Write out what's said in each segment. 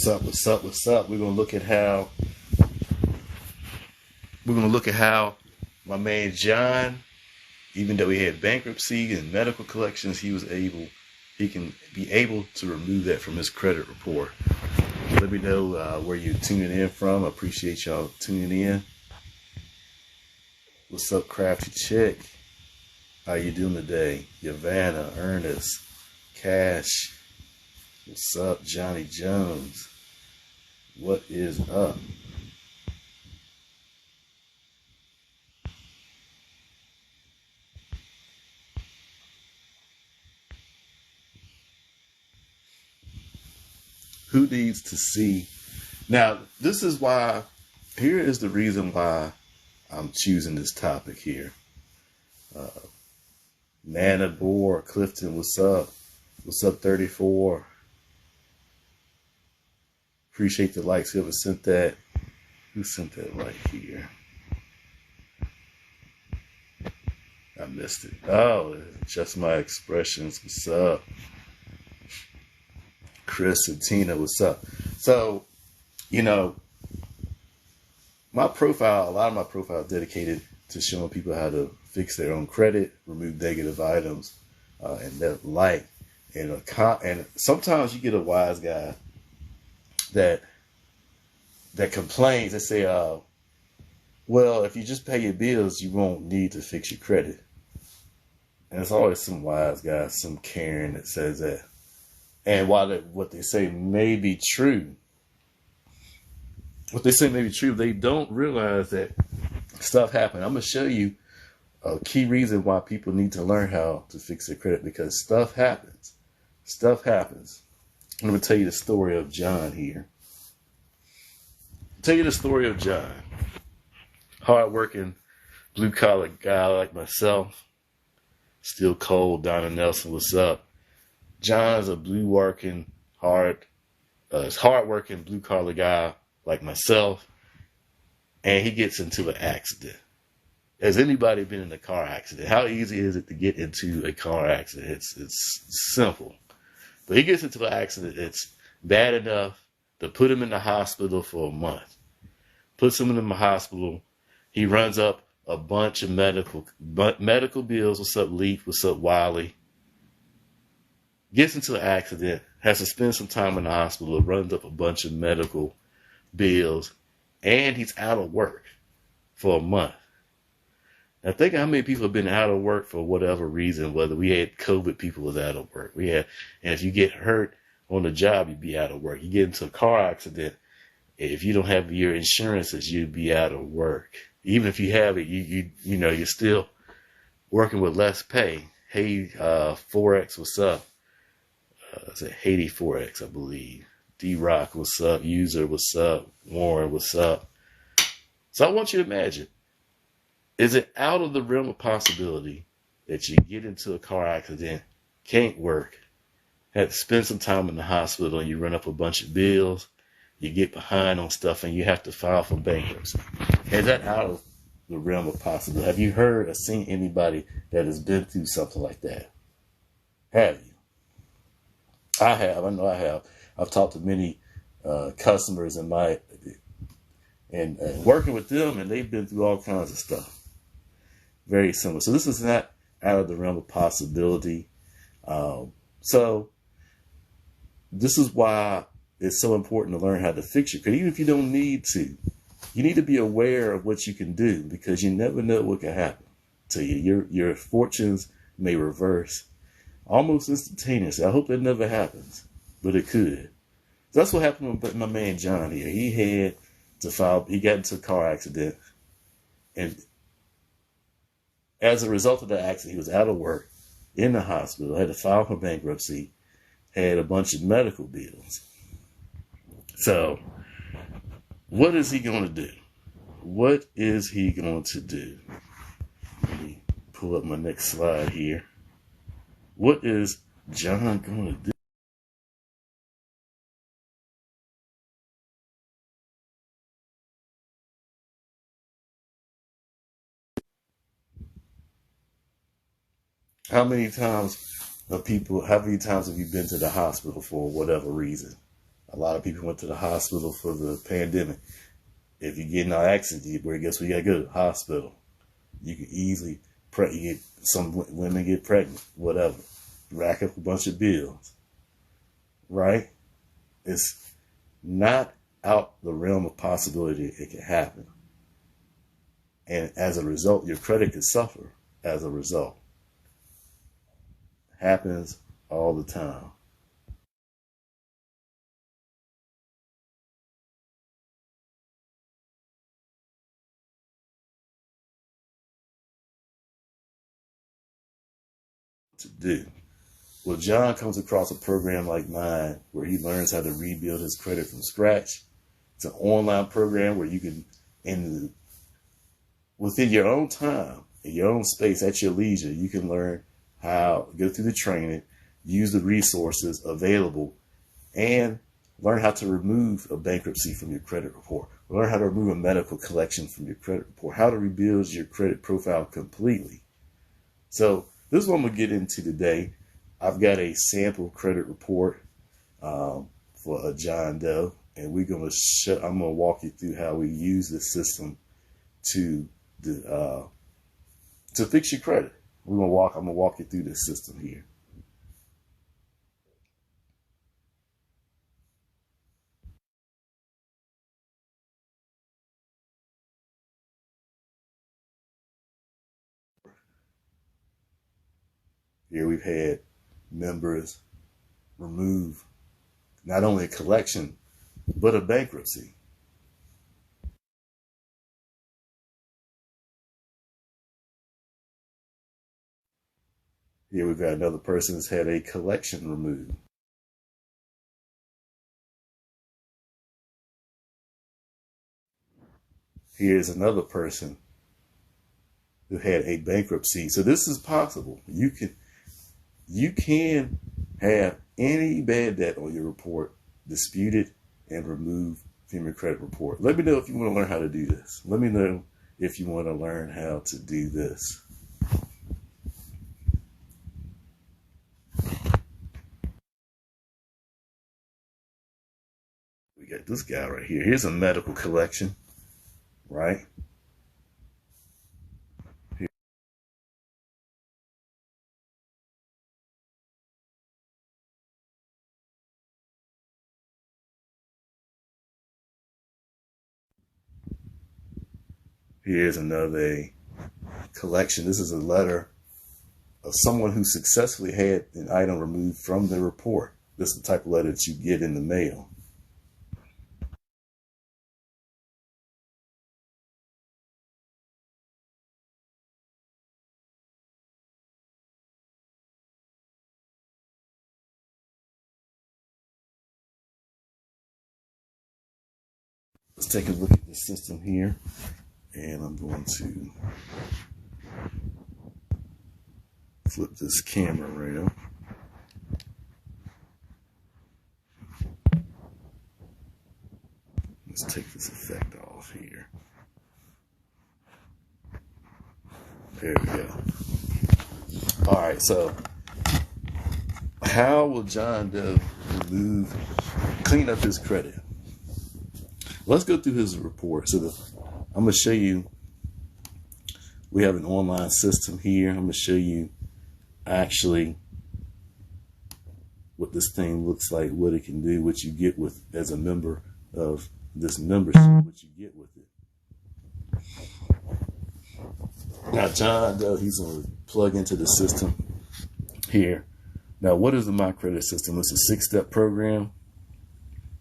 What's up? What's up? What's up? We're gonna look at how my man John, even though he had bankruptcy and medical collections, he can be able to remove that from his credit report. Let me know where you're tuning in from. I appreciate y'all tuning in. What's up, Crafty Chick? How you doing today? Yavanna, Ernest, Cash. What's up, Johnny Jones? What is up? Who needs to see? Now, here is the reason why I'm choosing this topic here. Nana Boar, Clifton, what's up? What's up, 34? Appreciate the likes. Whoever sent that. Who sent that like here? I missed it. Oh, just my expressions. What's up? Chris and Tina, what's up? So, a lot of my profile is dedicated to showing people how to fix their own credit, remove negative items, and that light. And sometimes you get a wise guy that complains and say, well, if you just pay your bills, you won't need to fix your credit. And it's always some wise guy, some Karen that says that. And while what they say may be true, they don't realize that stuff happens. I'm going to show you a key reason why people need to learn how to fix their credit, because stuff happens. Stuff happens. I'm going to tell you the story of John here. Hardworking, blue-collar guy like myself. Still cold. Donna Nelson, what's up? John's a hardworking, blue-collar guy like myself, and he gets into an accident. Has anybody been in a car accident? How easy is it to get into a car accident? It's simple. But he gets into an accident that's bad enough to put him in the hospital for a month. Puts him in the hospital. He runs up a bunch of medical bills. What's up, Leaf? What's up, Wiley? Gets into an accident, has to spend some time in the hospital, runs up a bunch of medical bills, and he's out of work for a month. Now think how many people have been out of work for whatever reason, whether we had COVID, people was out of work. And if you get hurt on the job, you'd be out of work. You get into a car accident, if you don't have your insurances, you'd be out of work. Even if you have it, you're still working with less pay. Hey, Forex, what's up? It's a Haiti Forex, I believe. D-Rock, what's up? User, what's up? Warren, what's up? So I want you to imagine, is it out of the realm of possibility that you get into a car accident, can't work, have to spend some time in the hospital, and you run up a bunch of bills, you get behind on stuff, and you have to file for bankruptcy? Is that out of the realm of possibility? Have you heard or seen anybody that has been through something like that? Have you? I have. I know I have. I've talked to many customers and working with them, and they've been through all kinds of stuff. Very similar. So this is not out of the realm of possibility. So this is why it's so important to learn how to fix your credit. Even if you don't need to, you need to be aware of what you can do, because you never know what can happen to you. Your fortunes may reverse almost instantaneously. I hope that never happens, but it could. So that's what happened with my man John here. He got into a car accident, and as a result of that accident, he was out of work, in the hospital, had to file for bankruptcy, had a bunch of medical bills. So what is he going to do? What is he going to do? Let me pull up my next slide here. What is John going to do? How many times have you been to the hospital for whatever reason? A lot of people went to the hospital for the pandemic. If you get in an accident, guess where you gotta go? To the hospital. You can easily you get some women get pregnant, whatever. Rack up a bunch of bills, right? It's not out the realm of possibility it can happen. And as a result, your credit can suffer as a result. Happens all the time. To do. Well, John comes across a program like mine where he learns how to rebuild his credit from scratch. It's an online program where you can, within your own time, in your own space, at your leisure, you can learn how, go through the training, use the resources available, and learn how to remove a bankruptcy from your credit report. Learn how to remove a medical collection from your credit report. How to rebuild your credit profile completely. So this is what I'm going to get into today. I've got a sample credit report for a John Doe, and I'm going to walk you through how we use this system to fix your credit. I'm going to walk you through this system here. Here we've had members remove not only a collection, but a bankruptcy. Here we've got another person that's had a collection removed. Here's another person who had a bankruptcy. So this is possible. You can have any bad debt on your report disputed and removed from your credit report. Let me know if you want to learn how to do this. Let me know if you want to learn how to do this. We got this guy right here. Here's a medical collection, right? Here's another collection. This is a letter of someone who successfully had an item removed from their report. This is the type of letter that you get in the mail. Let's take a look at the system here, and I'm going to flip this camera around. Let's take this effect off here. There we go. All right, so how will John Doe clean up his credit? Let's go through his report. So I'm going to show you, we have an online system here. I'm going to show you actually what this thing looks like, what it can do, what you get with as a member of this membership, what you get with it. Now, John Doe, he's going to plug into the system here. Now, what is the myCredit system? It's a 6-step program.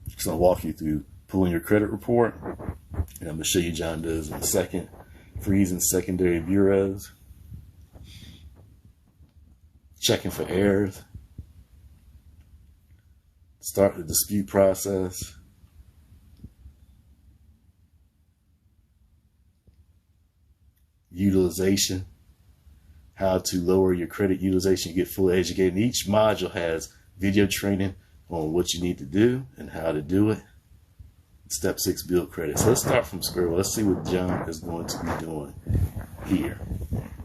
It's going to walk you through pulling your credit report, and I'm going to show you John Doe's in a second. Freezing secondary bureaus, checking for errors, start the dispute process, utilization, how to lower your credit utilization, get fully educated. And each module has video training on what you need to do and how to do it. Step 6, build credit. So let's start from square one. Let's see what John is going to be doing here.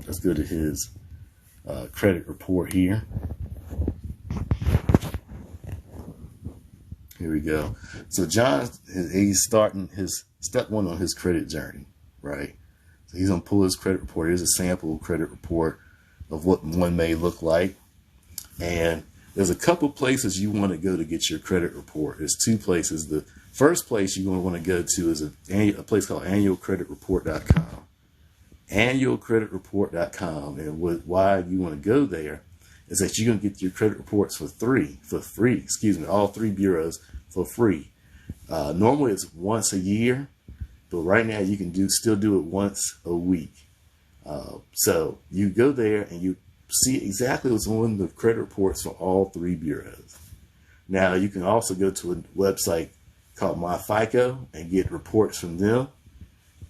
Let's go to his credit report here. Here we go. So John, he's starting his step one on his credit journey, right? So he's going to pull his credit report. Here's a sample credit report of what one may look like. And there's a couple places you want to go to get your credit report. There's two places. The first place you're going to want to go to is a place called annualcreditreport.com. Annualcreditreport.com. And why you want to go there is that you're going to get your credit reports for free, all three bureaus for free. Normally it's once a year, but right now you can still do it once a week. So you go there and you see exactly what's on the credit reports for all three bureaus. Now you can also go to a website called myFICO and get reports from them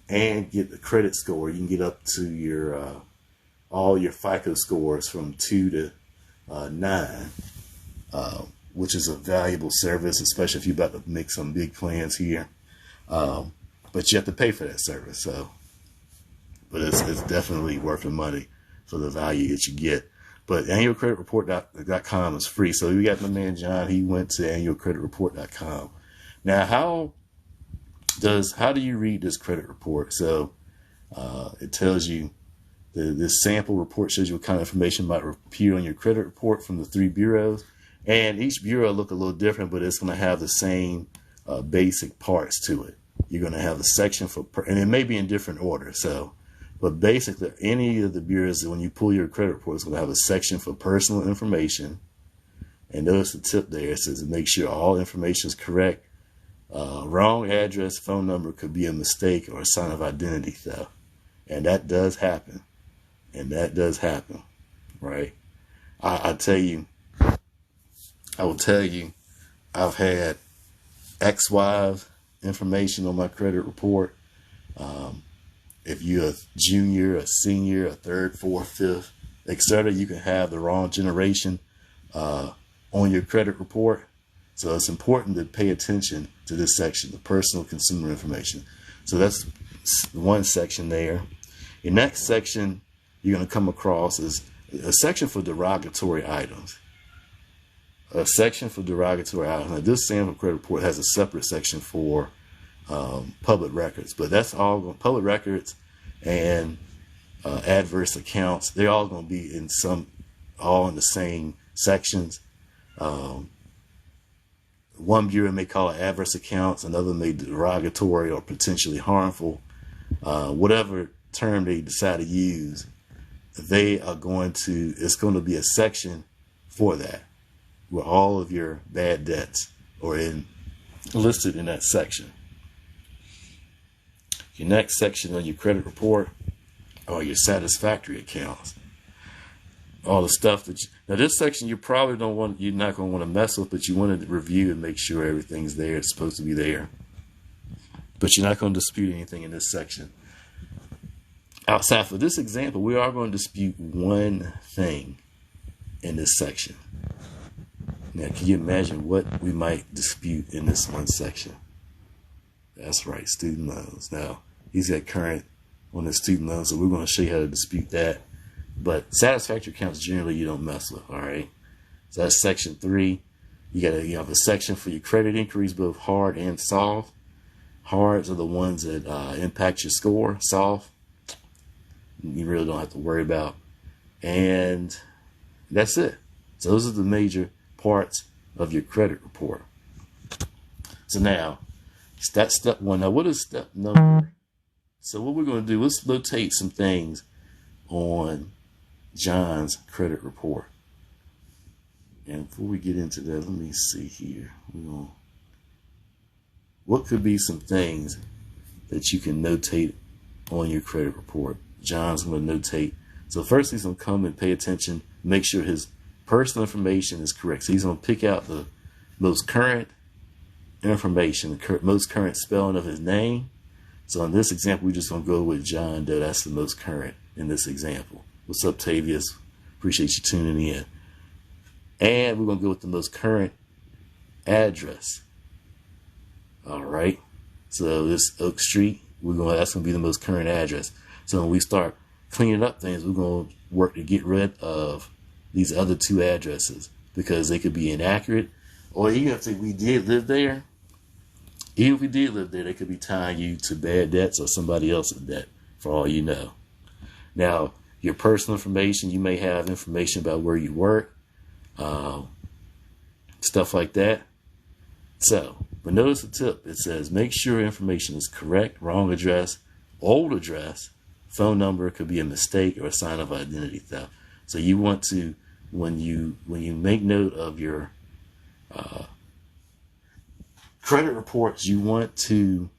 and get the credit score. You can get up to your all your FICO scores from 2 to 9, which is a valuable service, especially if you're about to make some big plans here. But you have to pay for that service. But it's definitely worth the money for the value that you get. But annualcreditreport.com is free. So we got my man John. He went to annualcreditreport.com. Now, how do you read this credit report? So it tells you this sample report shows you what kind of information might appear on your credit report from the three bureaus. And each bureau look a little different, but it's going to have the same basic parts to it. You're going to have a section and it may be in different order. But basically, any of the bureaus, when you pull your credit report, it's going to have a section for personal information. And notice the tip there. It says make sure all information is correct. Wrong address, phone number could be a mistake or a sign of identity theft. And that does happen. Right? I will tell you, I've had ex-wives information on my credit report. If you're a junior, a senior, a third, fourth, fifth, etc., you can have the wrong generation on your credit report. So it's important to pay attention to this section, the personal consumer information. So that's one section there. Your next section you're going to come across is a section for derogatory items. Now, this sample credit report has a separate section for public records, but that's all public records and adverse accounts. They're all going to be all in the same sections. One bureau may call it adverse accounts, another may derogatory or potentially harmful. Whatever term they decide to use, it's going to be a section for that, where all of your bad debts are listed in that section. Your next section on your credit report are your satisfactory accounts. All the stuff now this section you're not going to want to mess with, but you want to review and make sure everything's there. It's supposed to be there. But you're not going to dispute anything in this section. Outside for this example, we are going to dispute one thing in this section. Now, can you imagine what we might dispute in this one section? That's right, student loans. Now, he's got current on his student loans, so we're going to show you how to dispute that. But satisfactory accounts generally you don't mess with, all right? So that's section 3. You have a section for your credit inquiries, both hard and soft. Hards are the ones that impact your score. Soft, you really don't have to worry about. And that's it. So those are the major parts of your credit report. So now, that's step 1. Now, what is step number? So what we're going to do, let's notate some things on John's credit report. And before we get into that, let me see here. What could be some things that you can notate on your credit report? John's going to notate. So first he's going to come and pay attention, make sure his personal information is correct. So he's going to pick out the most current information, the most current spelling of his name. So in this example, we're just going to go with John Doe. That's the most current in this example. What's up, Tavius? Appreciate you tuning in. And we're going to go with the most current address. All right. So this Oak Street, that's going to be the most current address. So when we start cleaning up things, we're going to work to get rid of these other 2 addresses because they could be inaccurate Or even if we did live there, even if we did live there, they could be tying you to bad debts or somebody else's debt, for all you know. Now, your personal information, you may have information about where you work, stuff like that. So, but notice the tip. It says, make sure information is correct, wrong address, old address, phone number could be a mistake or a sign of identity theft. So you want to, when you make note of your credit reports, you're going to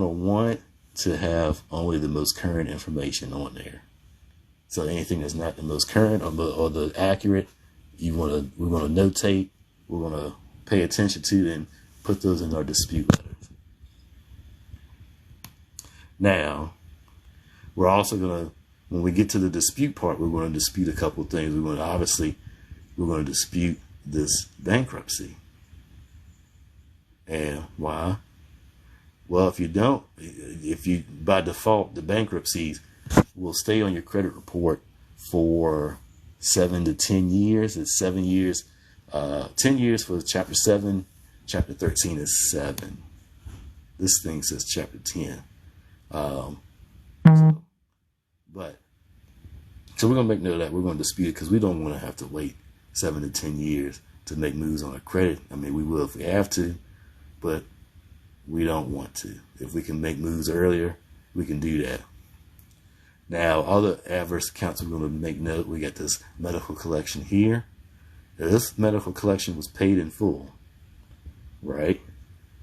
want to have only the most current information on there. So anything that's not the most current or the accurate, we're going to notate, we're going to pay attention to, and put those in our dispute letters. Now, we're also going to, when we get to the dispute part, we're going to dispute a couple of things. We're going to dispute this bankruptcy. And why? Well, if you by default, the bankruptcies will stay on your credit report for 7 to 10 years. It's 7 years. 10 years for chapter 7. Chapter 13 is 7. This thing says chapter 10. So we're going to make note of that. We're going to dispute it because we don't want to have to wait 7 to 10 years to make moves on our credit. I mean, we will if we have to, but we don't want to. If we can make moves earlier, we can do that. Now, other adverse accounts we're going to make note. We got this medical collection here. Now, this medical collection was paid in full, right?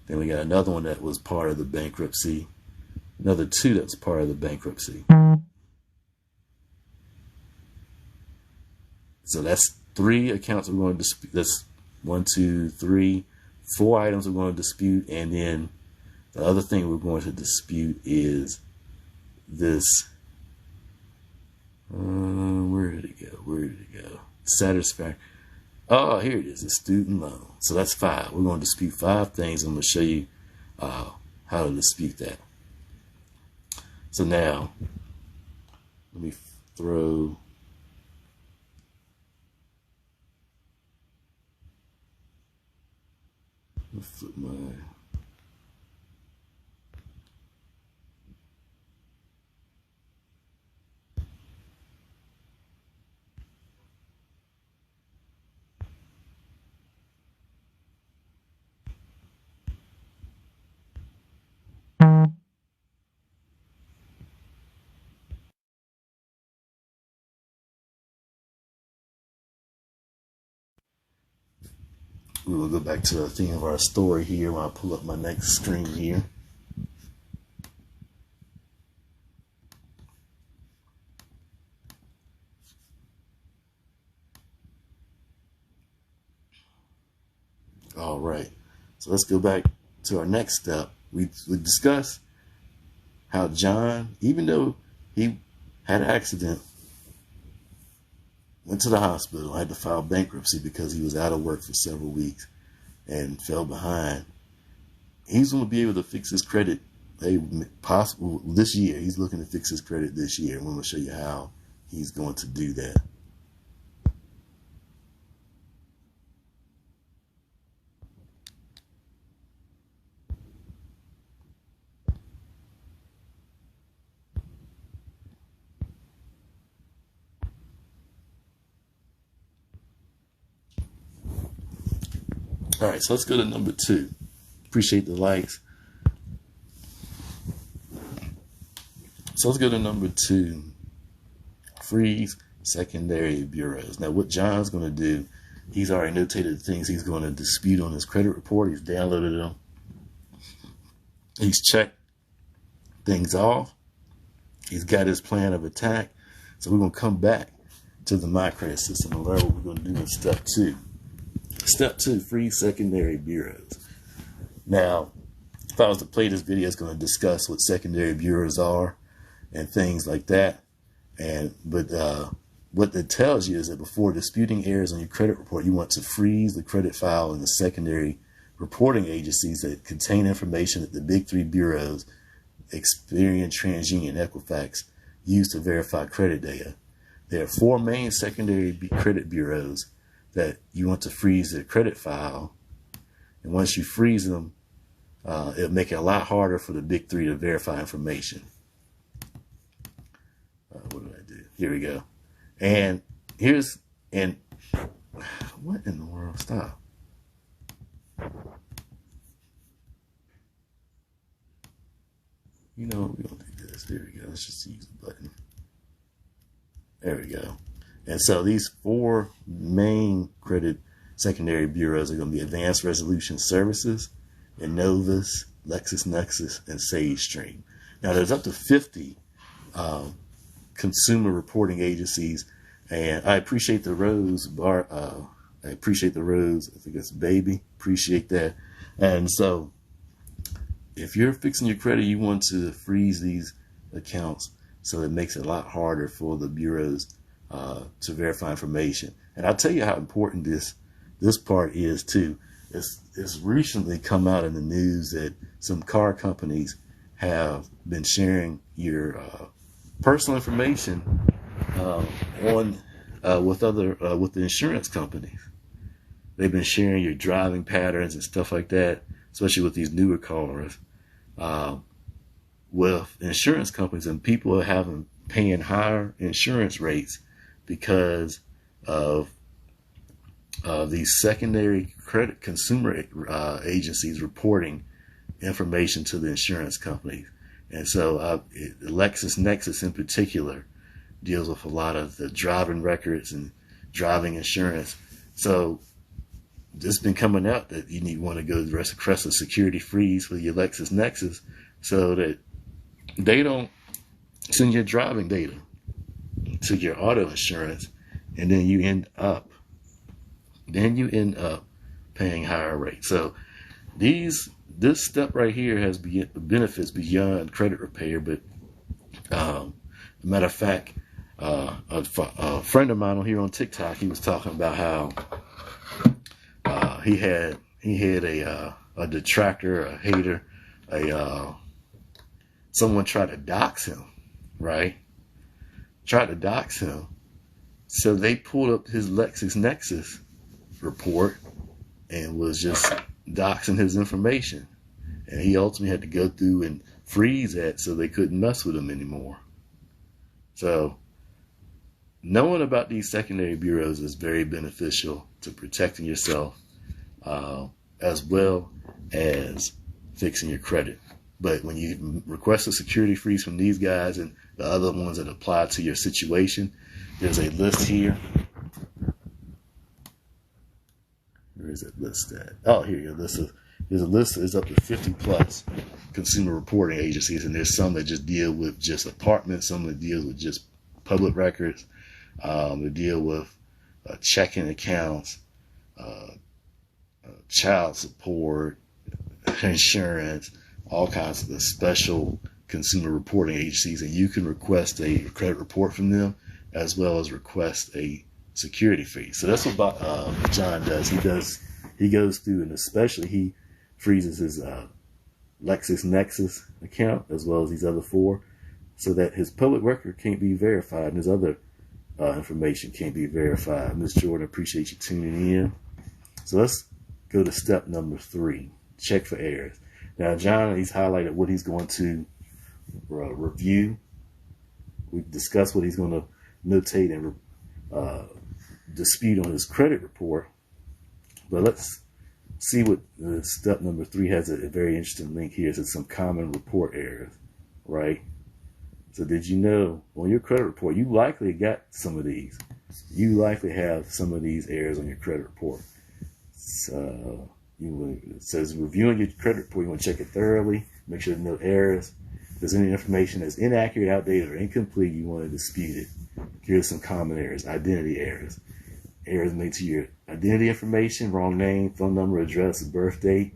Then we got another one that was part of the bankruptcy. Another 2 that's part of the bankruptcy. So that's 3 accounts we're going to dispute. That's 1, 2, 3, 4 items we're going to dispute. And then the other thing we're going to dispute is this. Where did it go? Satisfactory. Oh, here it is. The student loan. So that's 5. We're going to dispute 5 things. I'm going to show you how to dispute that. So now, let me throw. Let me flip my. We will go back to the theme of our story here when I pull up my next screen here. All right. So let's go back to our next step. We discussed how John, even though he had an accident, went to the hospital, had to file bankruptcy because he was out of work for several weeks and fell behind. He's going to be able to fix his credit possible this year. He's looking to fix his credit this year. And we're going to show you how he's going to do that. All right, so let's go to number 2. Appreciate the likes. So let's go to number 2. Freeze secondary bureaus. Now, what John's going to do, he's already notated the things he's going to dispute on his credit report. He's downloaded them. He's checked things off. He's got his plan of attack. So we're going to come back to the myCredit system and learn what we're going to do in step 2. Step 2, freeze secondary bureaus. Now, if I was to play this video, it's going to discuss what secondary bureaus are and things like that. But what it tells you is that before disputing errors on your credit report, you want to freeze the credit file in the secondary reporting agencies that contain information that the big 3 bureaus, Experian, TransUnion, Equifax, use to verify credit data. There are 4 main secondary credit bureaus that you want to freeze their credit file. And once you freeze them, it'll make it a lot harder for the big three to verify information. What did I do? Here we go. And what in the world? Stop. You know, we don't do this. There we go. Let's just use the button. There we go. And so these 4 main credit secondary bureaus are going to be Advanced Resolution Services, Innovus, LexisNexis, and SageStream. Now, there's up to 50 consumer reporting agencies, and I appreciate the Rose Bar. I appreciate the Rose. I think it's Baby. Appreciate that. And so, if you're fixing your credit, you want to freeze these accounts, so it makes it a lot harder for the bureaus to verify information. And I'll tell you how important this part is too. It's recently come out in the news that some car companies have been sharing your personal information with the insurance companies. They've been sharing your driving patterns and stuff like that, especially with these newer cars, with insurance companies, and people are paying higher insurance rates because of these secondary credit consumer agencies reporting information to the insurance companies. And so LexisNexis in particular deals with a lot of the driving records and driving insurance. So it's been coming out that you want to go request a security freeze for your LexisNexis so that they don't send your driving data to your auto insurance, and then you end up paying higher rates. So this step right here has benefits beyond credit repair. But matter of fact, a friend of mine here on TikTok, he was talking about how he had a detractor, a hater, someone tried to dox him, right? Tried to dox him. So they pulled up his LexisNexis report and was just doxing his information. And he ultimately had to go through and freeze that so they couldn't mess with him anymore. So knowing about these secondary bureaus is very beneficial to protecting yourself, as well as fixing your credit. But when you request a security freeze from these guys and the other ones that apply to your situation, there's a list here. Where is that list at? Oh, here you go. There's a list that's up to 50 plus consumer reporting agencies, and there's some that just deal with just apartments, some that deal with just public records, they deal with checking accounts, child support, insurance, all kinds of the special consumer reporting agencies, and you can request a credit report from them as well as request a security freeze. So that's what John does. He goes through, and especially he freezes his LexisNexis account as well as these other 4, so that his public record can't be verified and his other information can't be verified. Ms. Jordan, appreciate you tuning in. So let's go to step number 3, check for errors. Now, John, he's highlighted what he's going to review. We've discussed what he's going to notate and dispute on his credit report. But let's see what step number 3 has a very interesting link here. It says some common report errors, right? So did you know on your credit report, you likely got some of these. You likely have some of these errors on your credit report. So it says reviewing your credit report, you want to check it thoroughly, make sure there's no errors. If there's any information that's inaccurate, outdated, or incomplete, you want to dispute it. Here's some common errors. Identity errors. Errors made to your identity information, wrong name, phone number, address, birth date.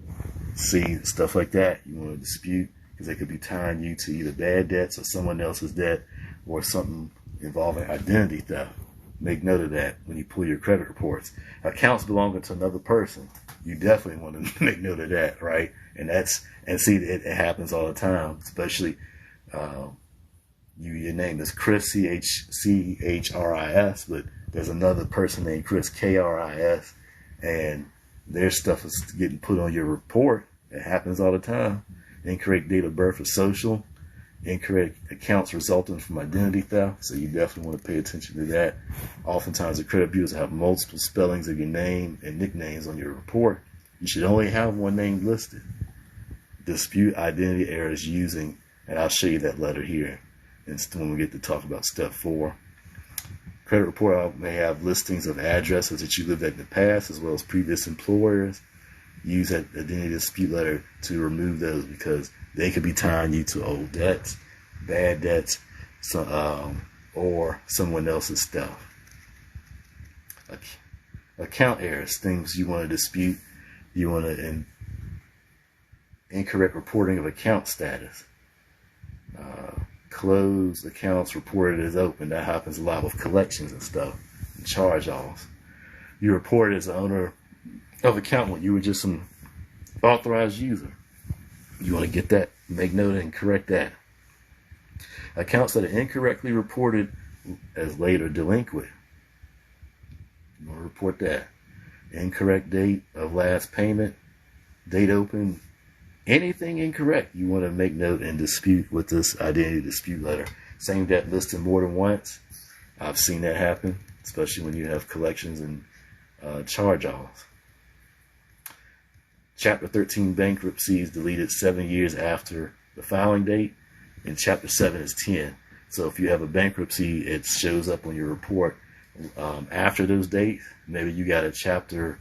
See, stuff like that you want to dispute, because they could be tying you to either bad debts or someone else's debt or something involving identity theft. Make note of that when you pull your credit reports. Accounts belonging to another person, you definitely want to make note of that, right? And see, it happens all the time, especially your name is Chris, Chris, but there's another person named Chris, Kris, and their stuff is getting put on your report. It happens all the time. Incorrect date of birth or social, incorrect accounts resulting from identity theft. So you definitely want to pay attention to that. Oftentimes the credit bureaus have multiple spellings of your name and nicknames on your report. You should only have one name listed. Dispute identity errors using, and I'll show you that letter here when we get to talk about step 4. Credit report may have listings of addresses that you lived at in the past, as well as previous employers. Use that identity dispute letter to remove those, because they could be tying you to old debts, bad debts, or someone else's stuff. Account errors, things you want to dispute. You want to incorrect reporting of account status. Closed accounts reported as open. That happens a lot with collections and stuff, and charge-offs. You reported as the owner of account when you were just an authorized user. You want to get that, make note and correct that. Accounts that are incorrectly reported as late or delinquent. You want to report that. Incorrect date of last payment, date open, anything incorrect, you want to make note and dispute with this identity dispute letter. Same debt listed more than once. I've seen that happen, especially when you have collections and charge-offs. Chapter 13 bankruptcy is deleted 7 years after the filing date, and Chapter 7 is 10. So if you have a bankruptcy, it shows up on your report after those dates. Maybe you got a Chapter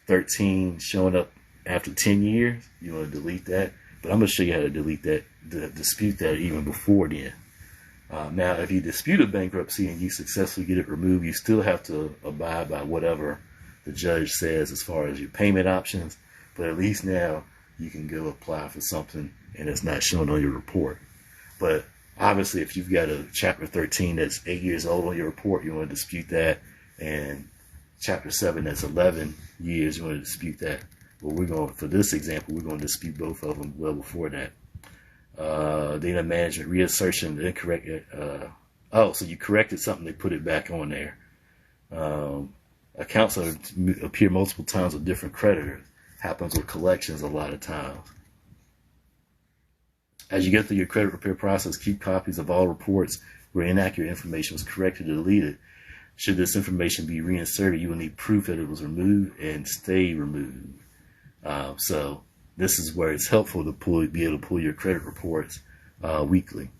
13 showing up after 10 years. You want to delete that. But I'm going to show you how to delete that, dispute that even before then. Now, if you dispute a bankruptcy and you successfully get it removed, you still have to abide by whatever the judge says as far as your payment options. But at least now you can go apply for something and it's not shown on your report. But obviously, if you've got a Chapter 13 that's 8 years old on your report, you want to dispute that. And Chapter 7 that's 11 years, you want to dispute that. But for this example, we're going to dispute both of them well before that. Data management, reassertion, incorrect. So you corrected something, they put it back on there. Accounts that appear multiple times with different creditors. Happens with collections a lot of times. As you get through your credit repair process, keep copies of all reports where inaccurate information was corrected or deleted. Should this information be reinserted, you will need proof that it was removed and stay removed. So this is where it's helpful to be able to pull your credit reports weekly.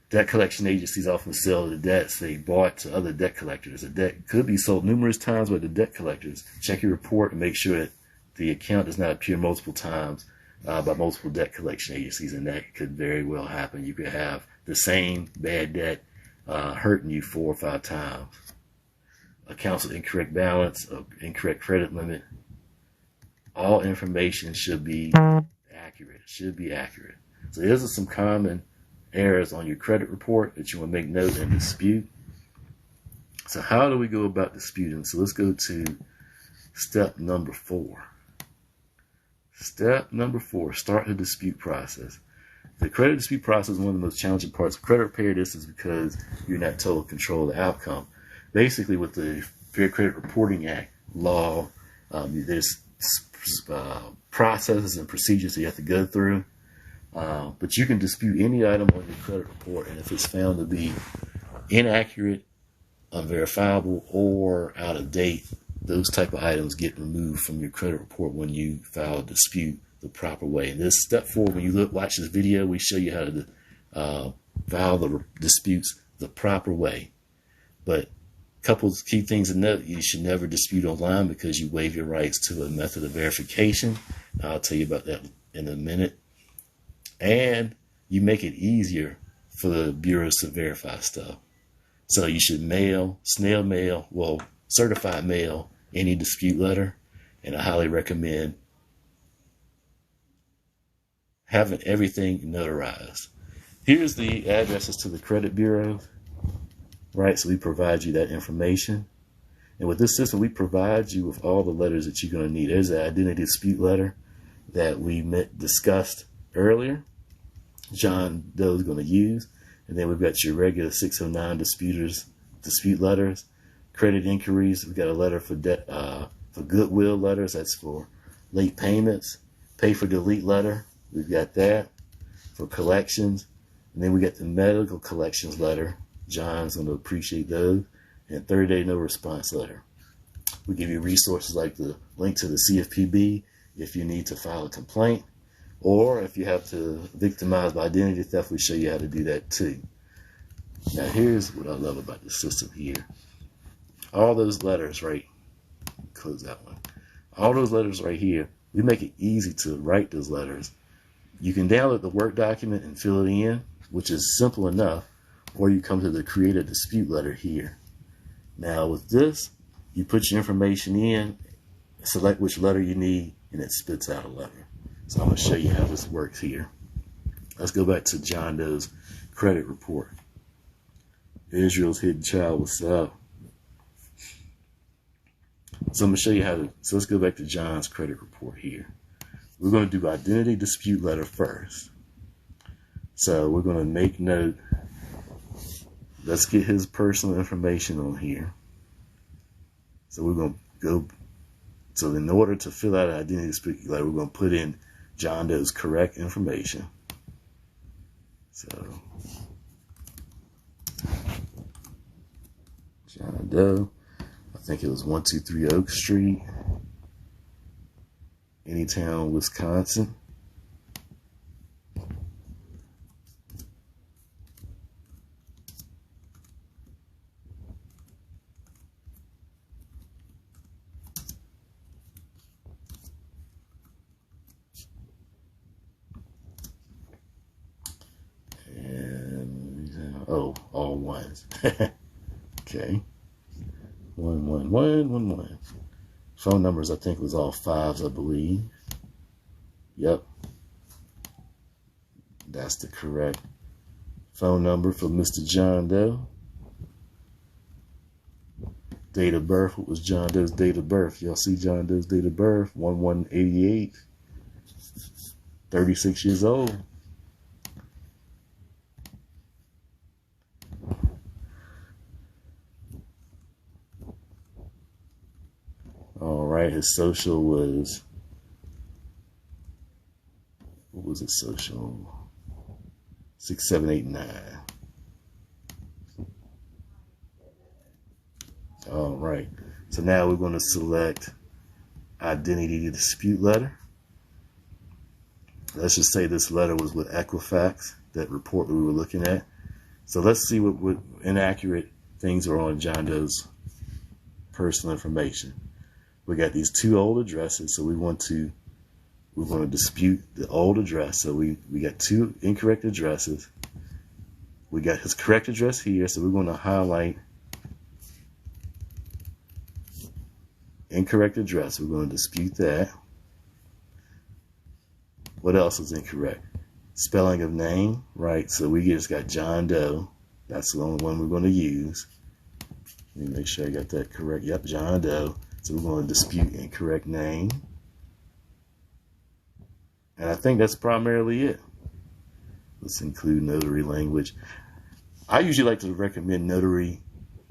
Debt collection agencies often sell the debts they bought to other debt collectors. A debt could be sold numerous times by the debt collectors. Check your report and make sure that the account does not appear multiple times by multiple debt collection agencies, and that could very well happen. You could have the same bad debt hurting you 4 or 5 times. Accounts with incorrect balance, incorrect credit limit. All information should be accurate. So these are some common errors on your credit report that you want to make note and dispute. So how do we go about disputing? So let's go to step number 4. Step number 4, start the dispute process. The credit dispute process is one of the most challenging parts of credit repair. This is because you're not total control of the outcome. Basically, with the Fair Credit Reporting Act law, there's processes and procedures that you have to go through. But you can dispute any item on your credit report, and if it's found to be inaccurate, unverifiable, or out of date, those type of items get removed from your credit report when you file a dispute the proper way. And this step 4, when you watch this video, we show you how to file the disputes the proper way. But a couple of key things to note: you should never dispute online because you waive your rights to a method of verification. I'll tell you about that in a minute. And you make it easier for the bureaus to verify stuff. So you should snail mail, certified mail any dispute letter, and I highly recommend having everything notarized. Here's the addresses to the credit bureaus, right? So we provide you that information. And with this system, we provide you with all the letters that you're going to need. There's the identity dispute letter that we discussed earlier. John Doe is going to use. And then we've got your regular 609 disputers dispute letters. Credit inquiries, we got a letter for debt, for goodwill letters. That's for late payments. Pay for delete letter, we've got that. For collections, and then we got the medical collections letter. John's going to appreciate those. And 30-day no response letter. We give you resources like the link to the CFPB if you need to file a complaint, or if you have to victimize by identity theft, we show you how to do that too. Now here's what I love about the system here. All those letters, right? Close that one. All those letters right here, we make it easy to write those letters. You can download the Word document and fill it in, which is simple enough, or you come to the create a dispute letter here. Now with this, you put your information in, select which letter you need, and it spits out a letter. So I'm going to show you how this works here. Let's go back to John Doe's credit report. Israel's hidden child, what's up? So I'm going to show you how to, so let's go back to John's credit report here. We're going to do identity dispute letter first. So we're going to make note. Let's get his personal information on here. So we're going to go, so in order to fill out an identity dispute letter, we're going to put in John Doe's correct information. So John Doe, I think it was 123 Oak Street, Anytown, Wisconsin. And oh, all ones. Okay. 11111. Phone numbers, I think, was all fives, I believe. Yep. That's the correct phone number for Mr. John Doe. Date of birth, what was John Doe's date of birth? Y'all see John Doe's date of birth? 1188. 36 years old. All right, his social was, what was his social? 6789. All right, so now we're going to select identity dispute letter. Let's just say this letter was with Equifax, that report that we were looking at. So let's see what inaccurate things are on John Doe's personal information. We got these two old addresses, so we're going to dispute the old address. So we got two incorrect addresses. We got his correct address here, so we're going to highlight incorrect address. We're going to dispute that. What else is incorrect? Spelling of name, right? So we just got John Doe. That's the only one we're going to use. Let me make sure I got that correct. Yep, John Doe. So we're going to dispute incorrect name. And I think that's primarily it. Let's include notary language. I usually like to recommend notary,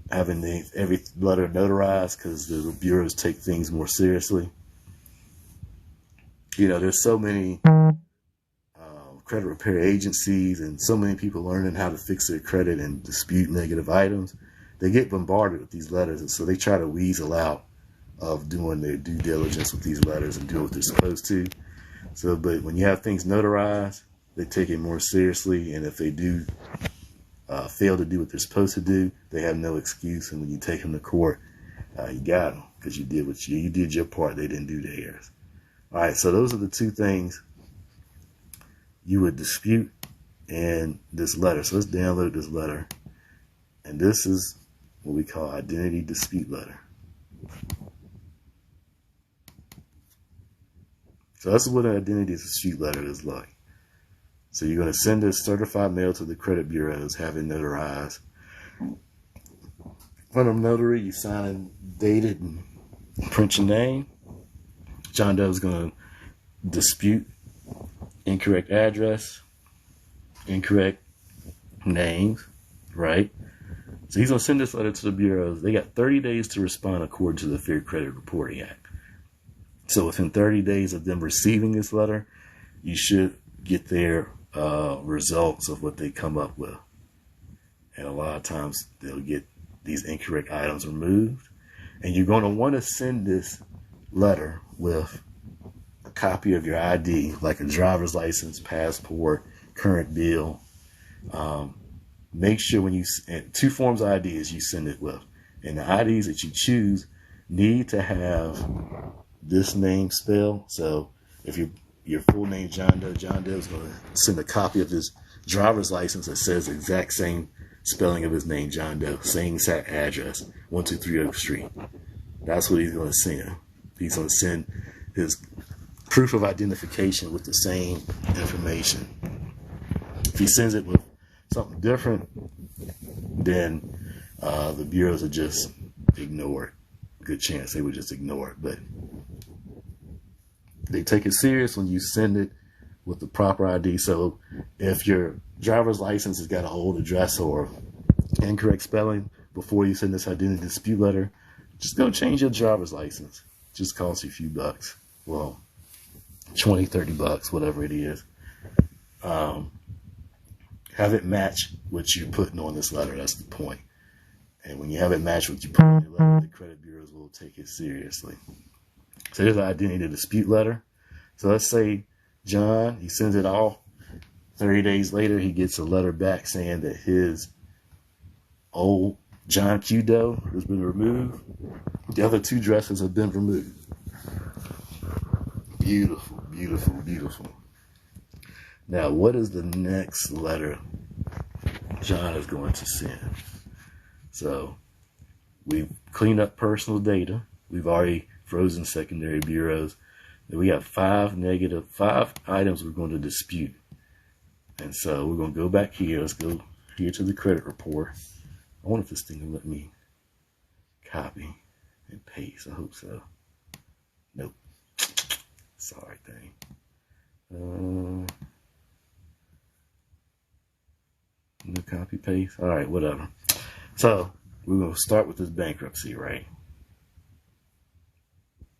having every letter notarized, because the bureaus take things more seriously. You know, there's so many credit repair agencies and so many people learning how to fix their credit and dispute negative items. They get bombarded with these letters, and so they try to weasel out of doing their due diligence with these letters and doing what they're supposed to. So, but when you have things notarized, they take it more seriously, and if they do fail to do what they're supposed to do, they have no excuse. And when you take them to court, you got them because you did what you did your part. They didn't do theirs. All right, so those are the two things you would dispute in this letter. So let's download this letter, and this is what we call identity dispute letter. So that's what an identity dispute letter is like. So you're going to send a certified mail to the credit bureaus, have it notarized. When I'm notary, you sign and date it and print your name. John Doe is going to dispute incorrect address, incorrect names, right? So he's going to send this letter to the bureaus. They got 30 days to respond according to the Fair Credit Reporting Act. So within 30 days of them receiving this letter, you should get their results of what they come up with. And a lot of times they'll get these incorrect items removed. And you're going to want to send this letter with a copy of your ID, like a driver's license, passport, current bill. Make sure when you, 2 forms of IDs you send it with. And the IDs that you choose need to have this name spelled. So if your full name John Doe is going to send a copy of his driver's license that says the exact same spelling of his name, John Doe, same exact address, 123 Oak Street. That's what he's going to send. He's going to send his proof of identification with the same information. If he sends it with something different, then the bureaus will just ignore it. Good chance they would just ignore it. But they take it serious when you send it with the proper ID. So if your driver's license has got an old address or incorrect spelling, before you send this identity dispute letter, just go change your driver's license. It just costs you a few bucks. Well, 20, 30 bucks, whatever it is. Have it match what you're putting on this letter. That's the point. And when you have it match what you put in your letter, the credit bureaus will take it seriously. So here's an identity dispute letter. So let's say John, he sends it off. 30 days later, he gets a letter back saying that his old John Q. Doe has been removed. The other 2 dresses have been removed. Beautiful, beautiful, beautiful. Now, what is the next letter John is going to send? So we've cleaned up personal data. We've already frozen secondary bureaus. Then we got 5 items we're going to dispute. And so we're going to go back here. Let's go here to the credit report. I wonder if this thing will let me copy and paste. I hope so. Nope. Sorry, thing. No copy paste. All right, whatever. So we're going to start with this bankruptcy, right?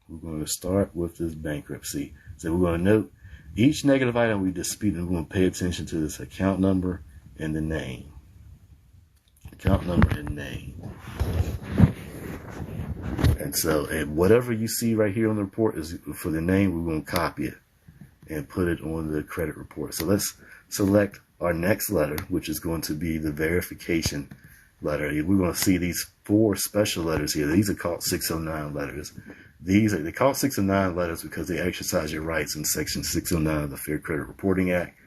We're going to start with this bankruptcy. So we're going to note each negative item we dispute, and we're going to pay attention to this account number and the name. Account number and name. And so, and whatever you see right here on the report is for the name, we're going to copy it and put it on the credit report. So let's select our next letter, which is going to be the verification letter. We're going to see these 4 special letters here. These are called 609 letters. They call 609 letters because they exercise your rights in Section 609 of the Fair Credit Reporting Act.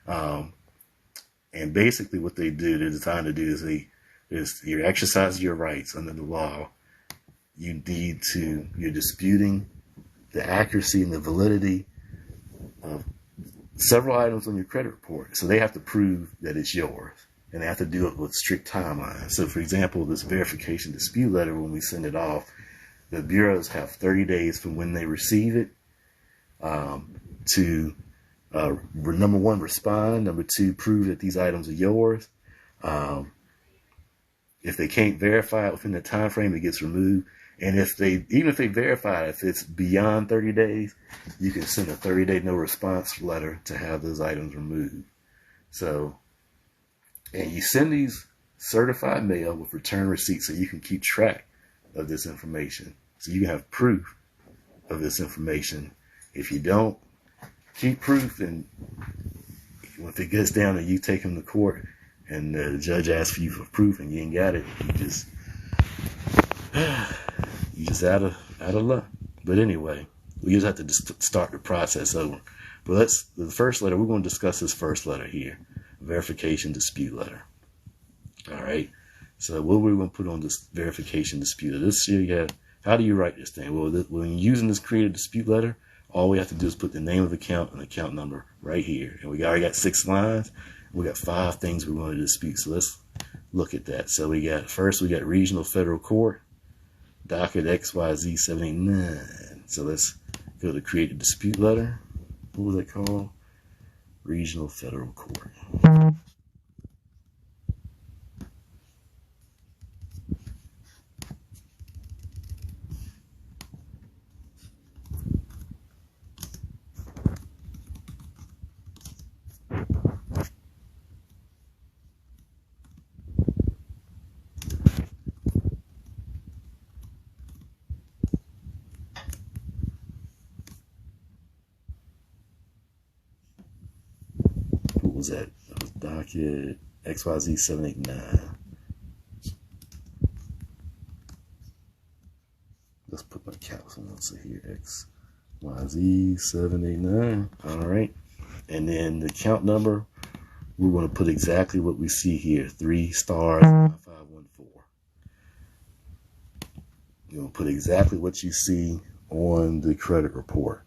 And basically what they do, they're designed to do is you're exercising your rights under the law. You're disputing the accuracy and the validity of several items on your credit report. So they have to prove that it's yours. And they have to do it with strict timelines. So for example, this verification dispute letter, when we send it off, the bureaus have 30 days from when they receive it to number 1, respond. Number 2, prove that these items are yours. If they can't verify it within the time frame, it gets removed. And even if they verify it, if it's beyond 30 days, you can send a 30-day no response letter to have those items removed. So, and you send these certified mail with return receipts so you can keep track of this information. So you can have proof of this information. If you don't keep proof, then if it gets down to you taking them to court and the judge asks you for proof and you ain't got it, you just out of luck. But anyway, we just have to start the process over. But the first letter, we're going to discuss this first letter here, verification dispute letter. All right. So what we're going to put on this verification dispute. This here you have, how do you write this thing? Well, when you're using this creative dispute letter, all we have to do is put the name of the account and account number right here. And we already got 6 lines. We got 5 things we're going to dispute. So let's look at that. So we got regional federal court, docket XYZ 789. So let's go to create a dispute letter. What was that called? Regional federal court. was that? That was docket XYZ 789. Let's put my caps on. Let's see here, XYZ 789. All right. And then the account number, we're going to put exactly what we see here. 3 stars 5514. You're going to put exactly what you see on the credit report.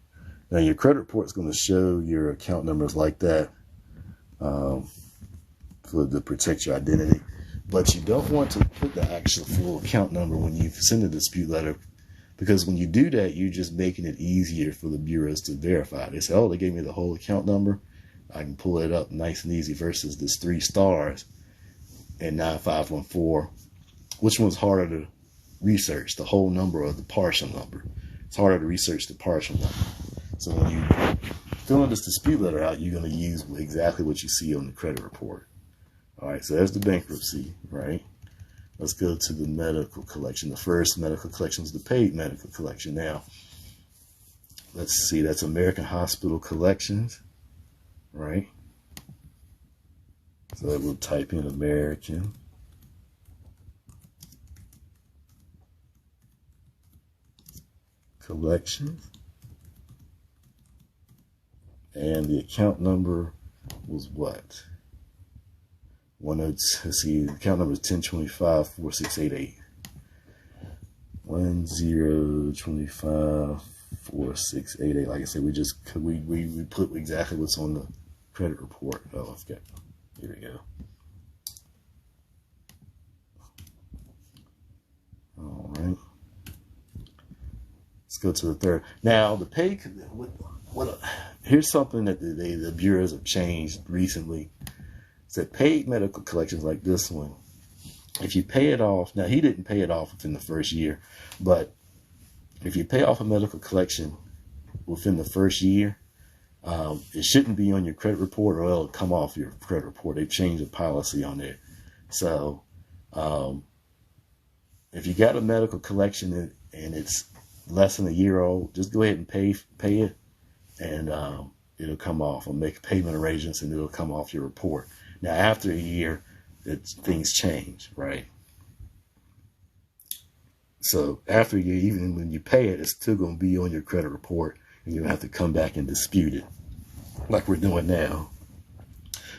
Now, your credit report is going to show your account numbers like that to protect your identity. But you don't want to put the actual full account number when you send a dispute letter, because when you do that, you're just making it easier for the bureaus to verify. They say, oh, they gave me the whole account number. I can pull it up nice and easy versus this 3 stars and 9514. Which one's harder to research, the whole number or the partial number? It's harder to research the partial number. So when you filling this dispute letter out, you're going to use exactly what you see on the credit report. All right, so there's the bankruptcy, right? Let's go to the medical collection. The first medical collection is the paid medical collection. Now, let's see, that's American Hospital Collections, right? So we'll type in American Collections. And the account number was what? Let's see, the account number is 1025-4688. 1025-4688. Like I said, we put exactly what's on the credit report. Oh, I've got, here we go. All right. Let's go to the third. Now, the pay, here's something that the bureaus have changed recently. It's that paid medical collections like this one, if you pay it off, now he didn't pay it off within the first year, but if you pay off a medical collection within the first year, it shouldn't be on your credit report or it'll come off your credit report. They've changed the policy on there. So if you got a medical collection and it's less than a year old, just go ahead and pay it, and it'll come off, or make payment arrangements and it'll come off your report. Now, after a year, things change, right? So after a year, even when you pay it, it's still going to be on your credit report, and you'll have to come back and dispute it, like we're doing now.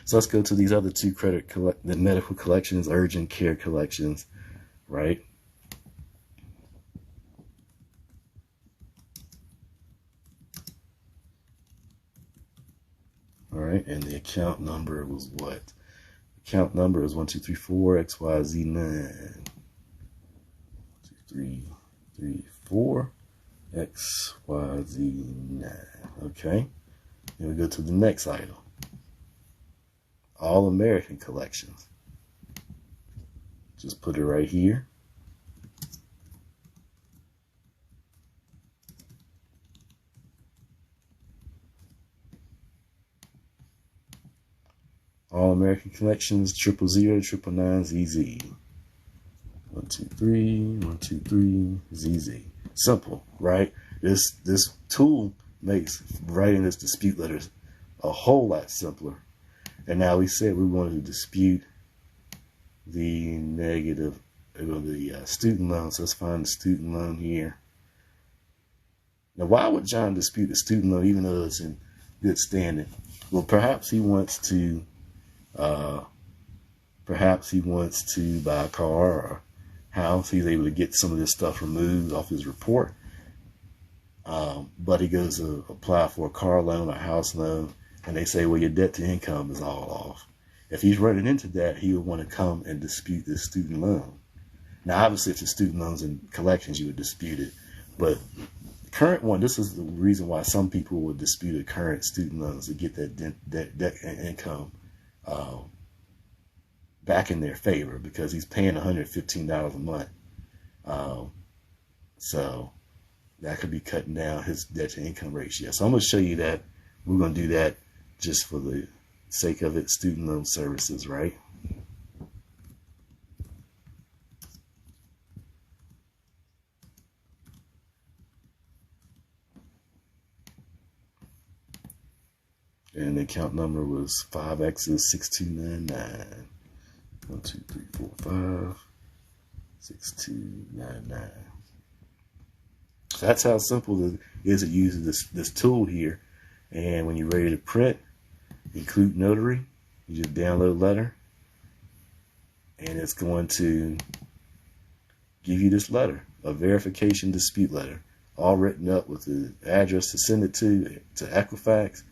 So let's go to these other two the medical collections, urgent care collections, right? All right, and the account number was what? Account number is 1234 XYZ9. 2334 XYZ9. Okay. Then we go to the next item. All American Collections. Just put it right here. All American Collections, 0000999 ZZ. 123 123 ZZ. Simple, right? This tool makes writing this dispute letters a whole lot simpler. And now we said we wanted to dispute the negative, the student loans. So let's find the student loan here. Now, why would John dispute the student loan even though it's in good standing? Well, perhaps he wants to buy a car or house. He's able to get some of this stuff removed off his report. But he goes to apply for a car loan or house loan, and they say, well, your debt to income is all off. If he's running into that, he would want to come and dispute this student loan. Now, obviously, if the student loans and collections, you would dispute it. But the current one, this is the reason why some people would dispute the current student loans to get that debt and income back in their favor, because he's paying $115 a month. So that could be cutting down his debt to income ratio. So I'm going to show you that. We're going to do that just for the sake of it, student loan services, right? And the account number was 5X6299. 1, 2, 3, 4, 5, 6299. So that's how simple it is to use this tool here. And when you're ready to print, include notary, you just download letter, and it's going to give you this letter, a verification dispute letter, all written up with the address to send it to Equifax,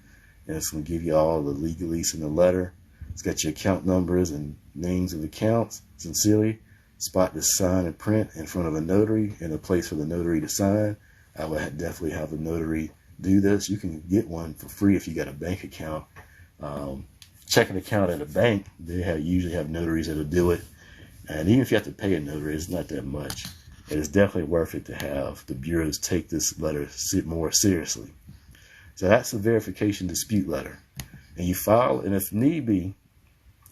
and it's going to give you all the legalese in the letter. It's got your account numbers and names of accounts. Sincerely, spot to sign and print in front of a notary and a place for the notary to sign. I would definitely have a notary do this. You can get one for free if you got a bank account. Checking account at a bank, they usually have notaries that'll do it. And even if you have to pay a notary, it's not that much. It is definitely worth it to have the bureaus take this letter more seriously. So that's a verification dispute letter. And you file, and if need be,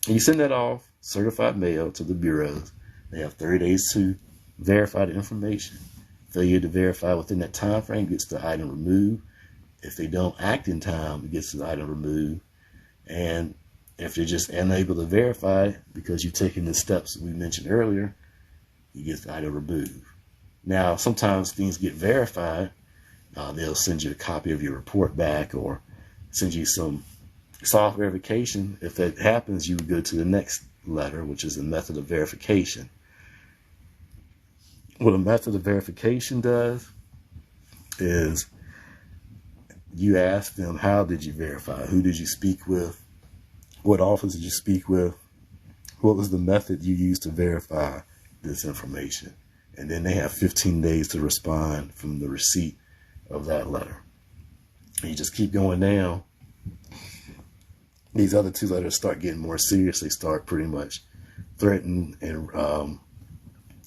and you send that off, certified mail, to the bureaus. They have 30 days to verify the information. Failure to verify within that time frame gets the item removed. If they don't act in time, it gets the item removed. And if they're just unable to verify because you've taken the steps we mentioned earlier, you get the item removed. Now, sometimes things get verified. They'll send you a copy of your report back or send you some soft verification. If that happens, you would go to the next letter, which is a method of verification. What a method of verification does is you ask them, how did you verify? Who did you speak with? What office did you speak with? What was the method you used to verify this information? And then they have 15 days to respond from the receipt of that letter. And you just keep going down. These other two letters start getting more serious. They start pretty much threatening and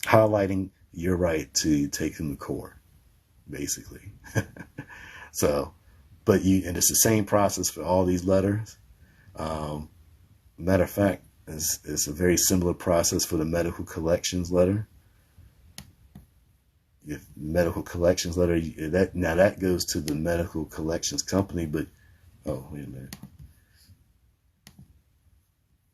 highlighting your right to take them to court, basically. So, and it's the same process for all these letters. Matter of fact, it's a very similar process for the medical collections letter. If medical collections letter, that goes to the medical collections company, but oh, wait a minute.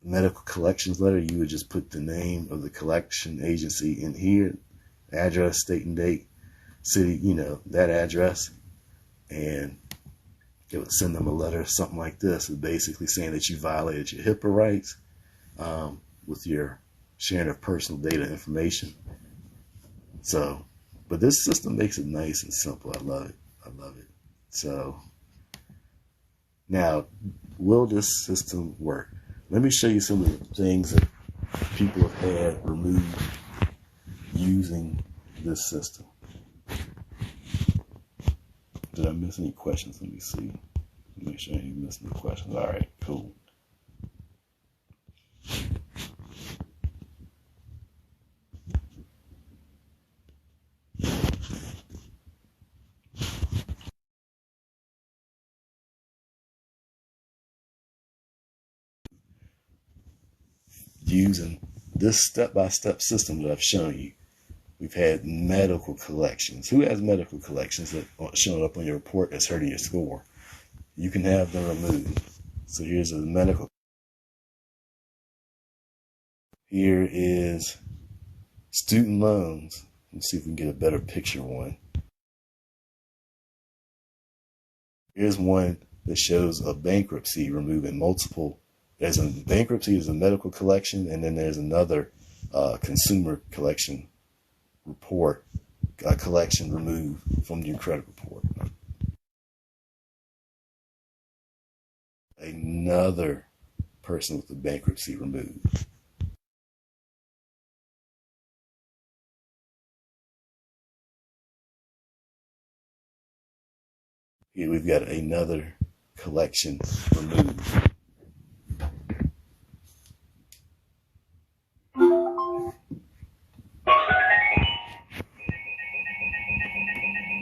Medical collections letter, you would just put the name of the collection agency in here, address, state and date, city, that address, and it would send them a letter, something like this, basically saying that you violated your HIPAA rights with your sharing of personal data information. So, but this system makes it nice and simple. I love it. I love it. So, now, will this system work? Let me show you some of the things that people have had removed using this system. Did I miss any questions? Let me see. Make sure I didn't miss any questions. All right, cool. Using this step-by-step system that I've shown you, we've had medical collections. Who has medical collections that aren't showing up on your report that's hurting your score? You can have them removed. So here's a medical. Here is student loans. Let's see if we can get a better picture one. Here's one that shows a bankruptcy removing multiple. There's a bankruptcy, is a medical collection, and then there's another consumer collection report, collection removed from your credit report. Another person with the bankruptcy removed. Here we've got another collection removed.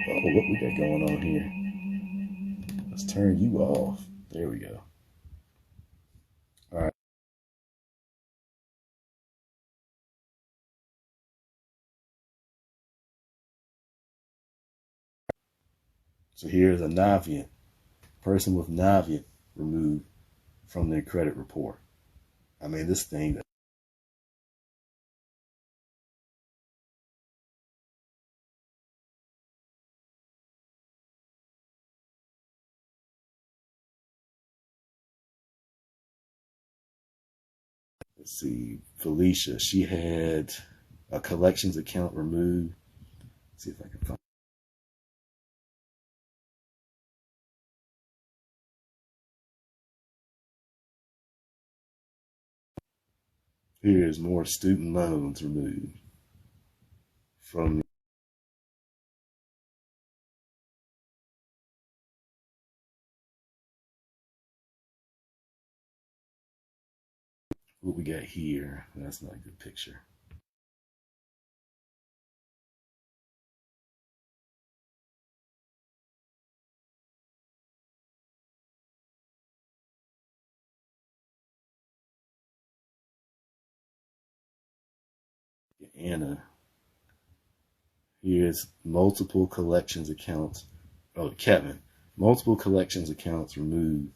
Oh, what we got going on here? Let's turn you off. There we go. All right. So here's a Navient, person with Navient removed from their credit report. I mean, this thing. Let's see, Felicia, she had a collections account removed. Let's see if I can find. Here's more student loans removed from. What we got here, that's not a good picture. Anna, here's multiple collections accounts. Oh, Kevin, multiple collections accounts removed.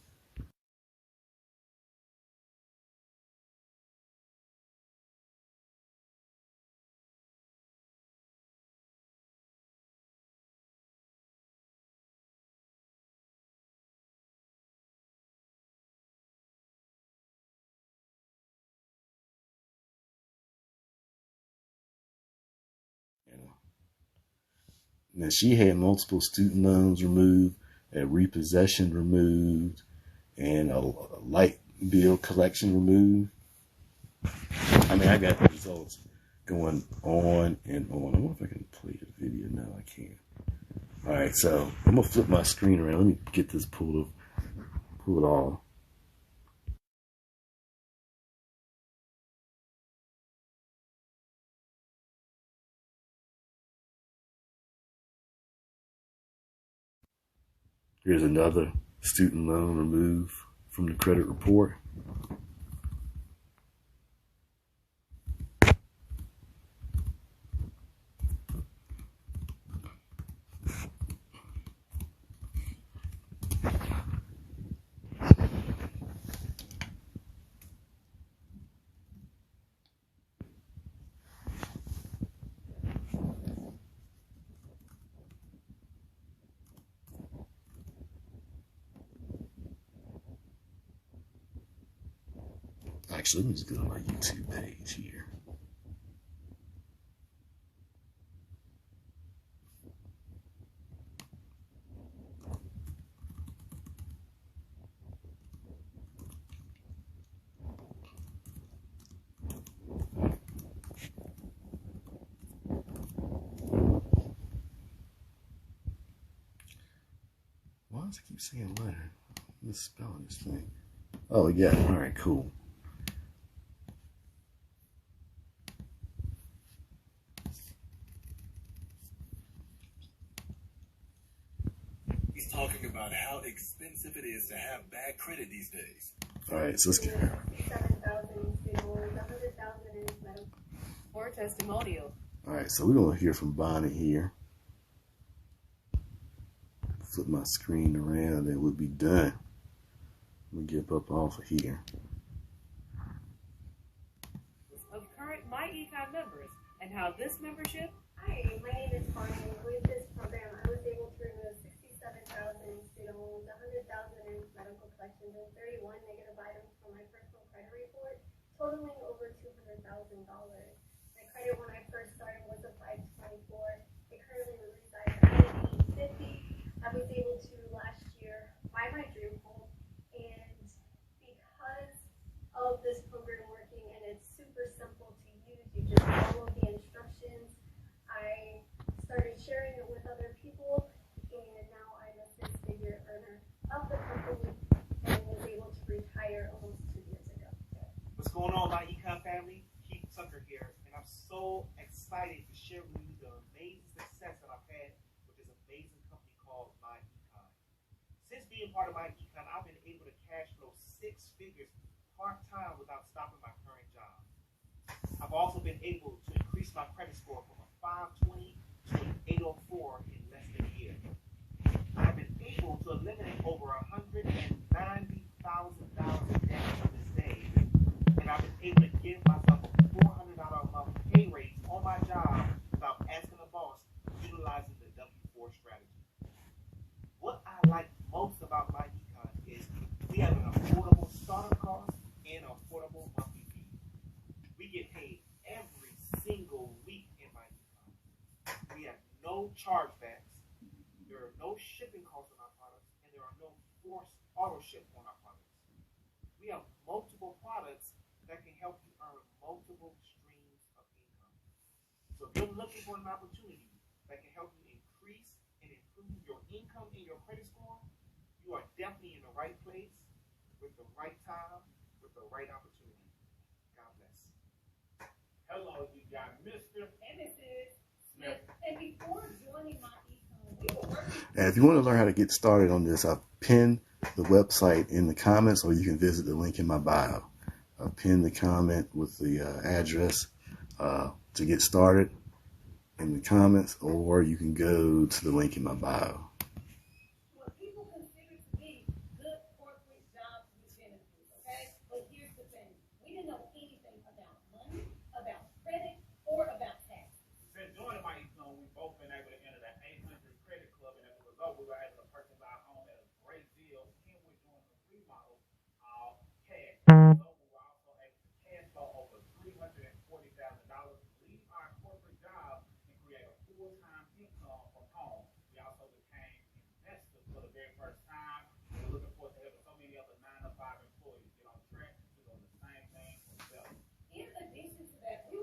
Now she had multiple student loans removed, a repossession removed, and a light bill collection removed. I mean, I got the results going on and on. I wonder if I can play the video. No, I can't. All right, so I'm gonna flip my screen around. Let me get this pull it all. Here's another student loan removed from the credit report. Actually, let me just go to my YouTube page here. Why does it keep saying letter? I'm misspelling this thing. Oh, yeah. All right, cool. He's talking about how expensive it is to have bad credit these days. All right, so let's get her. 7,000 100,000 or testimonial. All right, so we're going to hear from Bonnie here. Flip my screen around and we'll be done. We'll get up off of here. Of current myEcon members and how this membership. Hi, my name is Bonnie. With this program, I was able to remove 67,000 in student loans, 100,000 in medical collections, and 31 negative items from my personal credit report, totaling over $200,000. My credit when I first started was a 524. It currently resides at 850. I was able to last year buy my dream home, and because of this program working and it's super simple to use, you just follow the instructions. I started sharing it with other people, and now I'm a six-figure earner of the company and was able to retire almost 2 years ago. What's going on, my econ family? Keith Tucker here, and I'm so excited to share with you the amazing success that I've had with this amazing company called myEcon. Since being part of myEcon, I've been able to cash flow 6 figures part-time without stopping my current job. I've also been able to increase my credit score from a 520 to an 804 in less than a year. I've been able to eliminate over $190,000 4 strategy. What I like most about myEcon is we have an affordable startup cost and affordable monthly fee. We get paid every single week in myEcon. We have no chargebacks. There are no shipping costs on our products, and there are no forced auto ship on our products. We have multiple products that can help you earn multiple streams of income. So if you're looking for an opportunity that can help you increase and improve your income and your credit score, you are definitely in the right place with the right time, with the right opportunity. God bless. Hello, you got Mr. And Mrs. Smith. And before joining myEcon, we were working. And if you want to learn how to get started on this, I've pinned the website in the comments, or you can visit the link in my bio. I've pinned the comment with the address to get started in the comments, or you can go to the link in my bio. What people consider to be good corporate jobs with benefits, okay? But here's the thing. We didn't know anything about money, about credit, or about taxes. Since joining myEcon, we've both been able to enter the 800 credit club, and as a result, we were able to purchase our home at a great deal, and we're doing a remodel cash. So we were also able to cash flow over $340,000, leave our corporate job, and create a full-time income from home. We also became investors for the very first time. We're looking forward to helping so many other 9 to 5 employees get on track to doing the same thing for themselves. In addition to that, we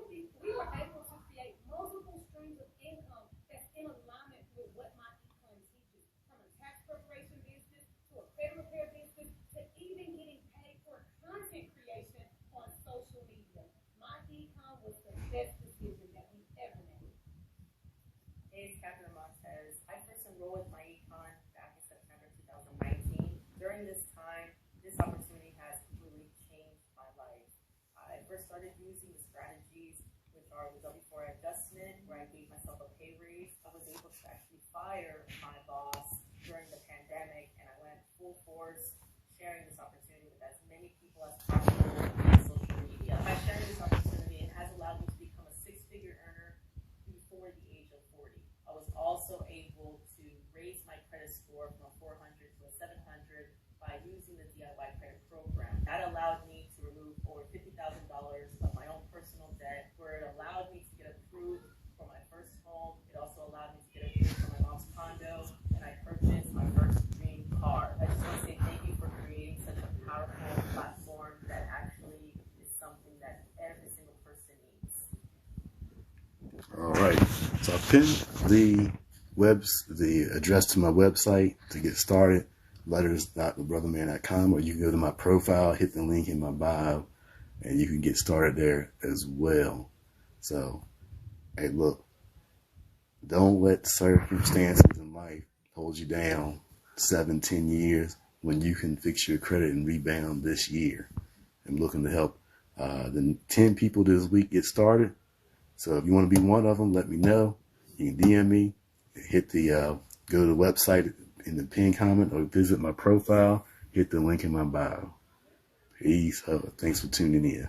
were able to create multiple streams of income that's in alignment with what myEcon teaches, from a tax preparation business to a credit repair business to even getting paid for content creation on social media. myEcon was the best decision that we ever made. Hey, it's Catherine Montez. I first enrolled with myEcon back in September 2019. During this time, this opportunity has completely changed my life. I first started using the strategies, which are the W4 adjustment, where I gave myself a pay raise. I was able to actually fire my boss during the pandemic, and I went full force sharing this opportunity with as many people as possible on social media. By sharing this opportunity, it has allowed me to become a 6-figure earner before the age of 40. I was also able to raise my credit score from a 400 to a 700 by using the DIY credit program. That allowed me to remove over $50,000 of my own personal debt, where it allowed me to get approved for my first home. It also allowed me to get approved for my mom's condo, and I purchased my first dream car. I just want to say thank you for creating such a powerful platform that actually is something that every single person needs. All right, so I pinned the address to my website to get started, letters.thebrotherman.com, or you can go to my profile, hit the link in my bio, and you can get started there as well. So, hey, look, don't let circumstances in life hold you down 7-10 years when you can fix your credit and rebound this year. I'm looking to help the 10 people this week get started. So if you want to be one of them, let me know. You can DM me, hit the go to the website in the pinned comment, or visit my profile, hit the link in my bio. Peace. Thanks for tuning in.